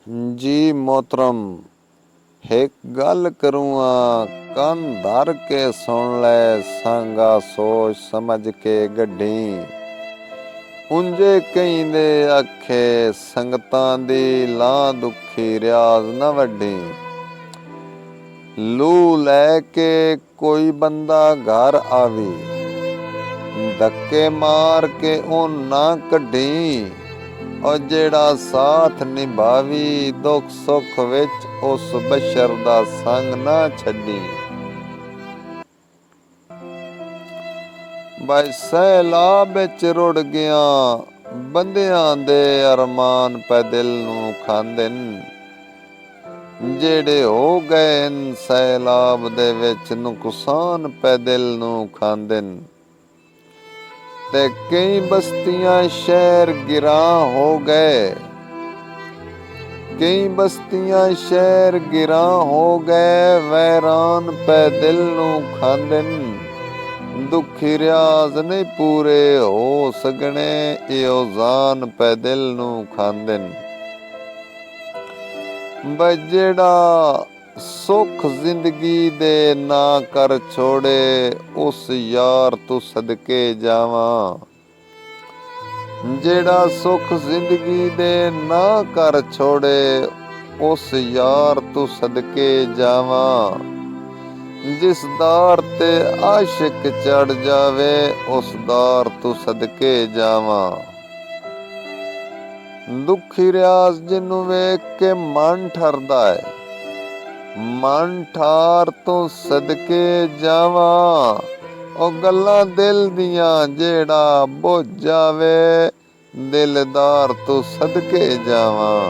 जी मोहतरम, एक गल करूँगा, कान धर के सुन ले, सांगा सोच समझ के गड्डी। उंजे कई दे आखे संगतां दी लां दुखी रियाज न वड्डी। लू लैके कोई बंदा घर आवी, धक्के मार के उन ना कड्डी। और जेड़ा साथ निभावी दुख सुख विच उस बशर दा संग ना छड्डी। भाई सैलाब विच रुड़ गया बंदियां दे अरमान पै दिल नू खांदे न। जेड़े हो गए न सैलाब दे विच नुकसान पै दिल नू खांदे न। ते कई बस्तियां शहर गिरां हो गए, कई बस्तियां शहर गिरां हो गए, वैरान पै दिल नू खांदे न। दुखी रियाज नहीं पूरे हो सकने, इहो जान पै दिल नू खांदे न। जेड़ा सुख जिंदगी दे ना कर छोड़े, उस यार तू सदके जावां। जेड़ा सुख जिंदगी दे ना कर छोड़े, उस यार तू सदके जावां। जिस दार ते आशिक चढ़ जावे, उस दार तू सदके जावां। दुखी रियाज जिन्नू वेख के मन ठरदा है, मन ठार तो सदके जावां। ओ गल्लां दिल दियां जेड़ा बुझ जावे, दिलदार तो सदके जावां।